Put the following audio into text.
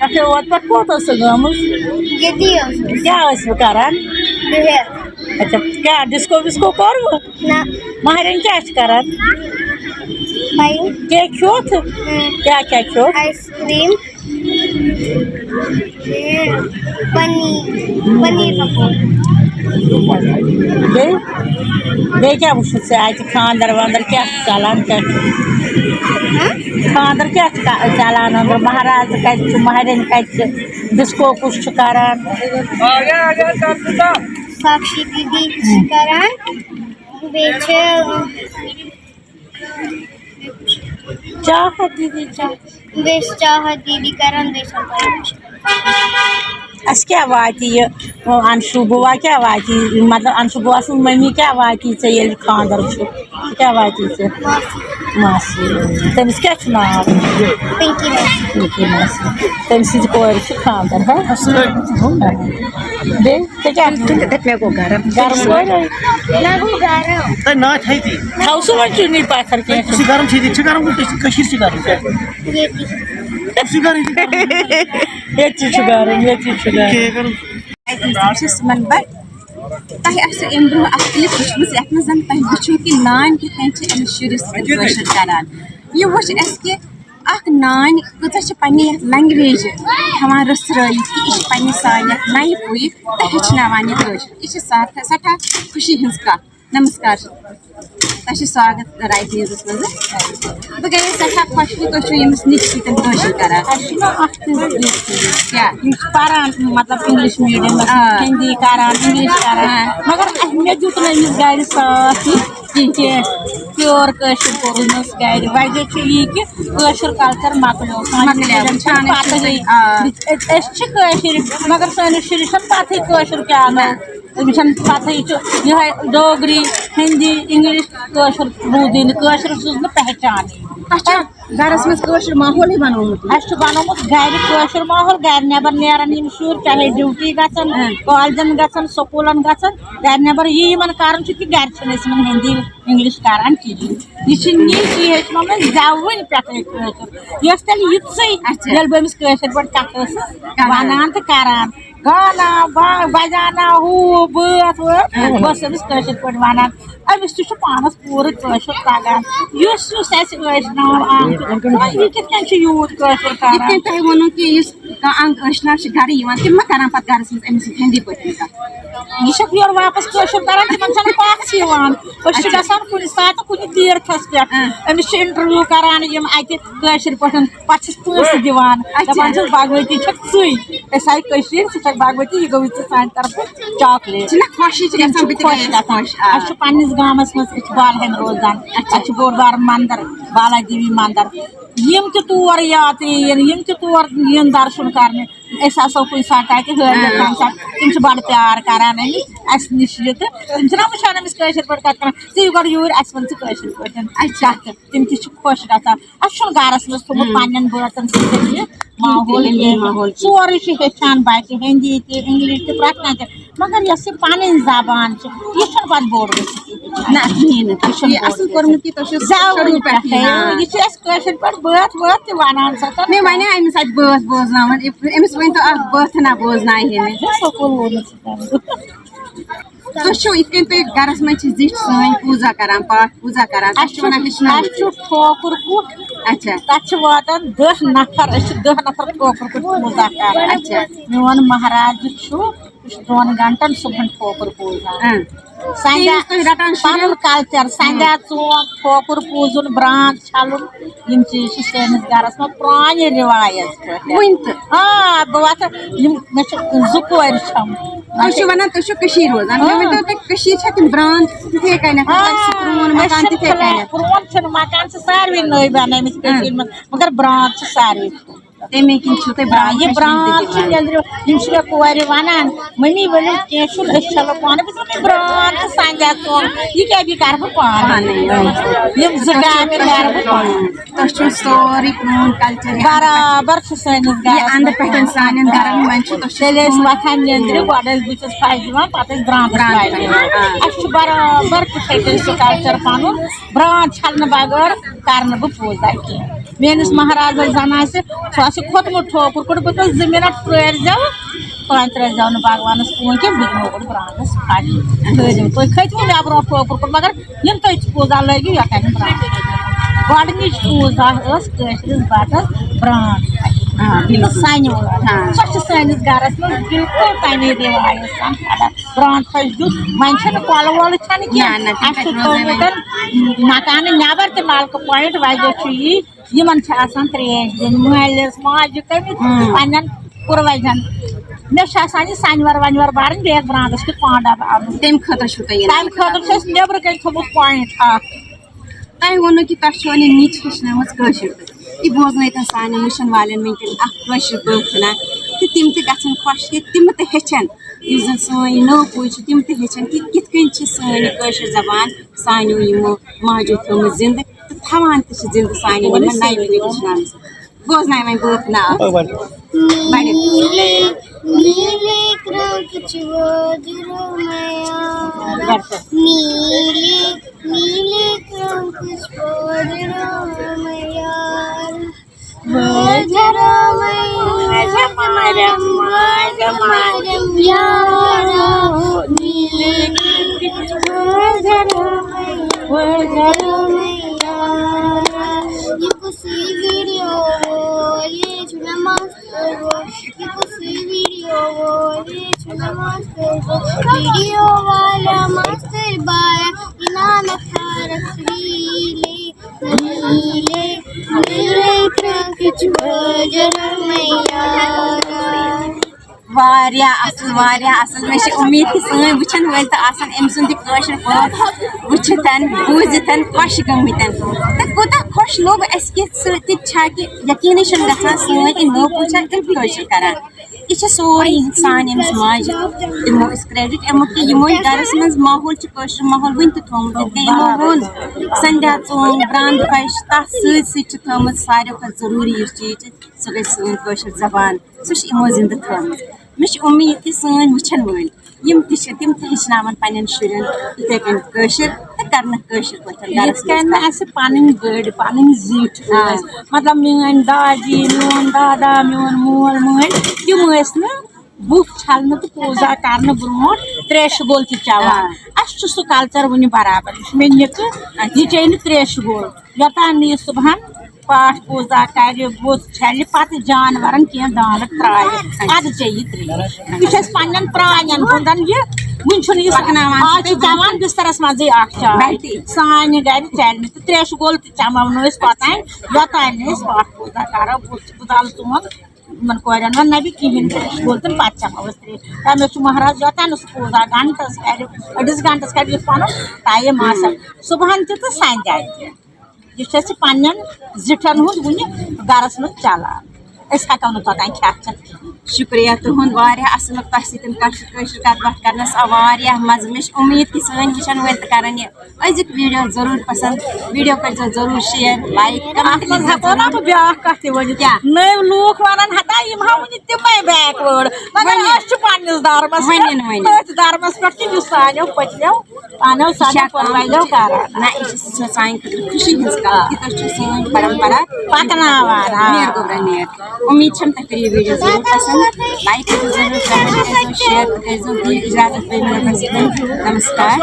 اچھا ووت پہ کوت گٔمٕژ کیٛاہ ٲسوٕ کران اچھا کیٛاہ ڈِسکو وِسکو کوٚروٕ مہرٮ۪ن کیٛاہ چھِ کران کیک کھیوٚوتھ کیٛاہ کیٛاہ کھیوٚوتھ آیس کریم پنیر پکوڑ بیٚیہِ کیٛاہ وٕچھُتھ ژےٚ اَتہِ خانٛدر وانٛدر کیٛاہ چھُ چلان کیٛاہ چھُ خانٛدر کیٛاہ چھُ چلان أنٛدرٕ مہرازٕ کَتہِ چھُ مہرٮ۪ن کَتہِ چھِ ڈِسکو کُس چھُ کران ساکشی دیدی چھِ کران بیٚیہِ چھِ چاہت دیدی بیٚیہِ چھِ چاہت دیدی کران بیٚیہِ چھِ اَسہِ کیٛاہ واتہِ یہِ اَنشوٗ بُوا کیٛاہ واتی مطلب اَنشوٗ بُوا سٕنٛز مٔمی کیٛاہ واتی ژےٚ ییٚلہِ خانٛدر چھُ کیٛاہ واتی ژےٚ ماسی تٔمِس کیٛاہ چھُ ناو پِنکی ماسی تٔمۍ سٕنٛزِ کورِ چھُ خانٛدر بیٚیہِ ژےٚ کیٛاہ مےٚ گوٚو گرم گرم گوٚو نہ گوٚو گرم تھاو سُہ وۄنۍ چُنی پتھر کینٛہہ گرم چھِ ییٚتہِ چھِ گرم کٔشیٖر چھِ گرم ییٚتی چھُ گرم ییٚتی چھُ گرم سُمن بٹ تۄہہِ آسِوٕ اَمہِ برونٛہہ اکھ کلِپ وٕچھمٕژ یتھ منٛز زن تۄہہِ وٕچھِو کہِ نانۍ کِتھ کٔنۍ چھِ أمِس شُرِس کٲشُر کران یہِ وٕچھ اَسہِ کہِ اکھ نانۍ کۭژاہ چھِ پننہِ یتھ لنگویجہِ تھاوان رٔژھرٲیِتھ کہِ یہِ چھِ پننہِ سانہِ یتھ نَیہِ پُیہِ تہٕ ہیٚچھناوان یہِ کٲشُر یہِ چھِ سٮ۪ٹھاہ خوشی ہٕنٛز کتھ نمسکار تۄہہِ چھُ سواگت رایٹ نِوزس منٛز بہٕ گٔیس سٮ۪ٹھاہ خۄش کہِ تُہۍ چھِو ییٚمِس نِچہِ سۭتۍ کٲشُر کران اَسہِ چھُنہ اکھ چیٖز کیٛاہ یِم چھِ پران مطلب انگلش میٖڈیمس ہِندی کران انگلش کران مگر مےٚ دیُت نہٕ أمِس گرِ ساتھ یہِ کینٛہہ پیور کٲشُر کوٚرُنَس گرِ وجہ چھُ یی کہِ کٲشُر کلچر مۄکلیو أسۍ چھِ کٲشِرۍ مگر سٲنِس شُرِس چھنہٕ پتہٕے کٲشُر کیٛاہ گوٚو أمِس چھنہٕ پتہٕے چھُ یِہوے ڈوگری ہِندی انگلش کٲشُر روٗدٕے نہٕ کٲشُر چھُس نہٕ پہچانٕے تۄہہِ چھا گرس منٛز کٲشُر ماحولٕے بنومُت اَسہِ چھُ بنومُت گرِ کٲشُر ماحول گرِ نٮ۪بر نیران یِم شُرۍ چاہے ڈیوٹی گژھن کالجن گژھن سکوٗلن گژھن گرِ نٮ۪بر یہِ یِمن کرُن چھُ کہِ گرِ چھِنہٕ أسۍ یِمن ہِندی انگلش کران کِہیٖنۍ یہِ چھِ یہِ ہیٚچھنو مےٚ زٮ۪وٕنۍ پٮ۪ٹھٕے کٲشُر یہِ ٲس تیٚلہِ یِژٕے ییٚلہِ بہٕ أمِس کٲشِر پٲٹھۍ کتھ ٲسٕس ونان تہٕ کران گانا بجانا ہوٗ بٲتھ وٲتھ بہٕ ٲسٕس أمِس کٲشِر پٲٹھۍ ونان أمِس تہِ چھُ پانس پوٗرٕ کٲشُر تگان یُس اَسہِ ٲسناوُن آمُت یہِ کِتھ کٔنۍ چھُ یوٗت کٲشُر کران یِتھ کٔنۍ تۄہہِ ووٚنوٕ کہِ یُس کانٛہہ انگ ٲشناو چھِ گرٕ یِوان تِم ما کران پتہٕ گرس منٛز أمِس سۭتۍ ہِندی پٲٹھۍ کتھ یہِ چھکھ یورٕ واپس کٲشُر کران تِمن چھنہٕ پژھ یِوان أسۍ چھِ گژھان کُنہِ ساتہٕ کُنہِ تیٖرتھس پٮ۪ٹھ أمِس چھِ انٹرویو کران یِم اَتہِ کٲشِر پٲٹھۍ پتہٕ چھِس پونٛسہٕ دِوان دپان چھِس بھگوتی چھکھ ژٕے أسۍ آیہِ کٔشیٖر ژٕ چھکھ بھگوتی یہِ گوٚوٕے ژےٚ سانہِ طرفہٕ چاکلیٹ چھِنہ خوشی چھِ گژھان بہٕ تہِ خۄش گٔیَس گژھان خۄش اَسہِ چھُ پننِس گامس منٛز أسۍ چھِ بالہن روزان اَسہِ چھُ بوٚڑ بارٕ منٛدر بالا دیوی منٛدر یِم تہِ تور یاتری یِن یِم تہِ تور یِن درشُن کرنہِ أسۍ آسو کُنہِ ساتہٕ تتہِ ہٲوِتھ تمہِ ساتہٕ تِم چھِ بڑٕ پیار کران أمِس اَسہِ نِش یہِ تہٕ تِم چھِنہ وٕچھان أمِس کٲشِر پٲٹھۍ کتھ کران ژٕ یہِ گۄڈٕ یوٗرۍ اَسہِ وَن ژٕ کٲشِر پٲٹھۍ کتھ تِم تہِ چھِ خۄش گژھان اَسہِ چھُنہٕ گرس منٛز تھوٚمُت پننٮ۪ن بٲژن سۭتۍ یہِ ماحول سورُے چھِ ہیٚچھان بچہِ ہِندی تہِ انگلش تہِ پرٛٮ۪تھ کانٛہہ تہِ مگر یۄس یہِ پنٕنۍ زبان چھِ یہِ چھُنہٕ پتہٕ بوٚڑ گٔژھِتھ نہ کِہیٖنۍ نہٕ تۄہہِ چھُ یہِ اصٕل کوٚرمُت کہِ تۄہہِ چھُو زٮ۪ورٕ پٮ۪ٹھٕے یہِ چھِ اَسہِ کٲشِر پٲٹھۍ بٲتھ وٲتھ تہِ ونان سۄ مےٚ وَنیٛاو أمِس اَتہِ بٲتھ بوزناوان أمِس ؤنۍتو اکھ بٲتھنا بوزنایہِ مےٚ تُہۍ چھِو یِتھ کٔنۍ تُہۍ گرس منٛز چھِ زِٹھۍ سٲنۍ پوٗزا کران پاٹھ پوٗزا کران تۄہہِ چھُ وَنان ہیٚچھناوُن اَسہِ چھُ ٹھوکُر کُٹھ اچھا تتھ چھِ واتان 10 نفر أسۍ چھِ 10 نفر ٹھوکُر کُٹھ پوٗزا کران اچھا میون مہراز چھُ یہِ چھُ 2 گنٹن صبحن ٹھوکُر پوٗزان پنُن کلچر سنٛدیا ژوٚپ ٹھوکُر پوٗزُن برٛانٛد چھلُن یِم چیٖز چھِ سٲنِس گرس منٛز پرانہِ رِوایت وُنہِ تہِ بہٕ واتہٕ یِم مےٚ چھِ 2 کورِ چھَم تُہۍ چھِو وَنان تُہۍ چھِو کٔشیٖر روزان مےٚ ؤنۍتو تُہۍ کٔشیٖر چھا تِم برٛانٛد تِتھَے کٔنٮ۪تھ پرٛون مکان تِتھَے کٔنٮ۪تھ پرٛون چھُنہٕ مکان چھِ ساروٕے نٔوۍ بنٲومٕتۍ کٔشیٖرِ منٛز مگر برٛانٛد چھِ ساروٕے تَمے کِنۍ چھِو تُہۍ یہِ برٛانٛد چھِ لیٚدرِ یِم چھِ مےٚ کورِ وَنان مٔمی ؤلِو کینٛہہ چھُنہٕ أسۍ چھَلو پانہٕ بہٕ چھَس وَنان برٛانٛد تہٕ سنٛدیا ژوٚپ یہِ کیٛاہ یہِ کَرٕ بہٕ پانَے یِم 2 کامہِ کَرٕ بہٕ پانَے تۄہہِ چھُو سورُے پرٛون کلچر برابر چھُ سٲنِس گرس اَندٕ پٮ۪ٹھ سانٮ۪ن گرن منٛز چھُ تیٚلہِ ٲسۍ وۄتھان نیٚنٛدرِ گۄڈٕ ٲسۍ بٕتھِس پھش دِوان پتہٕ ٲسۍ برٛانٛدَس پھش دِوان اَسہِ چھُ برابر تِتھَے کٔنۍ سُہ کلچر پنُن برٛانٛد چھلنہٕ بغٲر کرٕ نہٕ بہٕ پوٗزا کینٛہہ میٲنِس مہرازس زن آسہِ سُہ آسہِ کھوٚتمُت ٹھوکُر کوٚڑ بہٕ تس 2 مِنٹ پرٛٲرۍزیو تانۍ ترٛٲیزیو نہٕ بھگوانس فون کینٛہہ بہٕ دِمو گۄڈٕ برٛانٛدس پھٹھ ٹھٔہرِو تُہۍ کھٔتۍوٕ مےٚ برونٛٹھ ٹھوکُر کوٚڑ مگر یِم تُہۍ پوٗزا لٲگِو یوٚتانۍ نہٕ برٛانٛد گۄڈنِچ پوٗزا ٲس کٲشرِس بَٹس برٛانٛد سانہِ سۄ چھِ سٲنِس گرس منٛز بِلکُل تَمے رِوایت سان کھڑا برٛانٛد پھٔلۍ دیُت وۄنۍ چھَنہٕ کۄلہٕ وۄلہٕ چھَنہٕ کینٛہہ اَسہِ چھُ تھوٚومُت مکانہٕ نٮ۪بر تہِ نلکہٕ پویِنٹ وجہ چھُ یی یِمن چھِ آسان ترٛیش دِنۍ مٲلِس ماجہِ تٔمِس پننٮ۪ن پُروَجن مےٚ چھُ آسان یہِ سنٛدوار ونٛدوار بَرٕنۍ بیٚیہِ برٛانٛدس کیُتھ 5 ڈبہٕ اَنُن تَمہِ خٲطرٕ چھُو تۄہہِ تَمہِ خٲطرٕ چھُ اَسہِ نیٚبرٕ کَنۍ تھوٚمُت پویِنٹ اکھ تۄہہِ ووٚنوُ کہِ تۄہہِ چھُو وۄنۍ نِچ ہیٚچھنٲومٕژ کٲشِر پٲٹھۍ یہِ بوزنٲیتن سانٮ۪ن وٕچھن والٮ۪ن وٕنکیٚن اکھ کٲشِر پٲٹھۍ تہٕ تِم تہِ گژھن خۄش کہِ تِم تہِ ہیٚچھن یُس زن سٲنۍ نٔو پُے چھِ تِم تہِ ہیٚچھن کہِ کِتھ کٔنۍ چھِ سٲنۍ یہِ کٲشِر زبان سانیو یِمو ماجو تھٲومٕژ زِندٕ تہٕ تھاوان تہِ چھِ زِندٕ سانٮ۪ن یِمن نَوِ پُیہِ ہیٚچھناونہٕ سۭتۍ بوزناے وۄنۍ بٲتھ ناو نیلے نیلے کرٛنٛکٕچ وٲدرو نیلے نیلے کرٛنٛکٕچ وٲدرو یہ کسی ویڈیو یہ چھُنا ماستر یہ کسی ویڈیو یہ چھُنا ماستر ویڈیو والا ماستر بایا انعامت فارق نیلے نیلے نیلے کرٛنٛکٕچ وٲدرو واریاہ اصل مےٚ چھِ اُمید کہِ سٲنۍ وٕچھن وٲلۍ تہِ آسن أمۍ سُنٛد یہِ کٲشِر پٲٹھۍ وٕچھِتھ بوٗزِتھ خۄش گٔمٕتۍ تہٕ کوٗتاہ خۄش لوٚگ اَسہِ کہِ سۭتۍ چھا کہِ یقیٖنٕے چھُنہٕ گژھان سٲنۍ یہِ نٔو پُے چھا تِم کٲشِر کران یہِ چھِ سورُے سانہِ أمِس ماجہِ دِمو أسۍ کریڈِٹ اَمیُک کہِ یِمو گرس منٛز ماحول چھُ کٲشُر ماحول وُنہِ تہِ تھوٚومُت یِتھ کٔنۍ یِمو ووٚن سنٛدھیا ژوٚنٛگ برٛانٛد پھش تتھ سۭتۍ چھِ تھٲومٕژ ساروٕے کھۄتہٕ ضروٗری یُس چیٖز چھِ سُہ گٔے سٲنۍ کٲشِر زبان سُہ چھِ یِمو زِندٕ تھٲومٕژ مےٚ چھِ اُمید کہِ سٲنۍ وٕچھن وٲلۍ یِم تہِ چھِ تِم تہِ ہیٚچھناوَن پنٕنٮ۪ن شُرٮ۪ن یِتھَے کٔنۍ کٲشِر تہٕ کرنکھ کٲشِر پٲٹھۍ یِتھ کٔنۍ نہٕ اَسہِ پَنٕنۍ بٔڑۍ پَنٕنۍ زِٹھۍ ٲسۍ مطلب میٲنۍ داجی میون دادا میون مول موج تِم ٲسۍ نہٕ بُتھ چھلنہٕ تہٕ پوٗزا کرنہٕ برونٛٹھ تریشہِ گول تہِ چٮ۪وان اَسہِ چھُ سُہ کلچر وُنہِ برابر یہِ چھُ مےٚ نِکہٕ یہِ چیٚیہِ نہٕ تریشہِ گول یوٚتانۍ نہٕ یہِ صبحن پاٹھ پوٗزا کرِ بُتھ چھلہِ پتہٕ جانورن کینٛہہ دانہٕ ترٛایہِ اَدٕ چیٚیہِ یہِ تریش یہِ چھُ اَسہِ پننٮ۪ن پرانٮ۪ن ہُنٛدن یہِ وُنہِ چھُنہٕ یہِ آز چھِ چٮ۪وان بِسترس منٛزٕے اکھ چاے سانہِ گرِ چلہِ نہٕ تہٕ تریشہِ گول تہِ چٮ۪مو نہٕ أسۍ توٚتانۍ یوٚتانۍ نہٕ أسۍ پاٹھ پوٗزا کرو بُتھ بدل ژوٚن یِمن کورٮ۪ن وۄنۍ نہ بیٚیہِ کِہینۍ تریش گول تہٕ پتہٕ چٮ۪مو أسۍ تریش تَمیُک چھُ مہراز یوٚتانۍ نہٕ سُہ پوٗزا گنٛٹس کرِ 2 گنٛٹس کرِ یُس پنُن ٹایم آسان صبحن تہِ تہٕ سنٛدھیا تہِ یہِ چھُ اَسہِ پننٮ۪ن زِٹھٮ۪ن ہُنٛد وُنہِ گرس منٛز چلان أسۍ ہٮ۪کو نہٕ توٚتانۍ کھٮ۪تھ چٮ۪تھ کِہینۍ شُکریہ تُہُنٛد واریاہ اَصٕل تۄہہِ سۭتۍ کٲشِر کَتھ باتھ کرنَس آو واریاہ مَزٕ مےٚ چھِ اُمید کہِ سٲنۍ وٕچھن وٲلۍ تہِ کرن یہِ أزیُک ویٖڈیو ضروٗر پسنٛد ویٖڈیو کٔرۍزیو ضروٗر شِیر لایک اَتھ منٛز ہٮ۪کو نا بہٕ بیٛاکھ کَتھ تہِ ؤنِتھ نٔوۍ لوٗکھ وَنان ہتا یِم ہا وُنہِ تِمے بیک وٲڈ مگر أسۍ چھِ پننِس دارمس تٔتھۍ دارمس پٮ۪ٹھ کہِ یُس سانیو پٔتمیو پانو سانیو پٔروالو کران نہ یہِ چھِ سانہِ خٲطرٕ خوشی ہٕنٛز کَتھ کہِ تُہۍ چھِو سٲنۍ پرمپرا پکناوان نیر گوٚبرا نیر اُمید چھَم تۄہہِ کٔرِو یہِ ویٖڈیو ضروٗر پسنٛد لایک کٔرِو ضروٗر کمنٹ کٔرۍزیو شِیر تہٕ کٔرۍزیو بیٚیہِ اِجازت نمسکار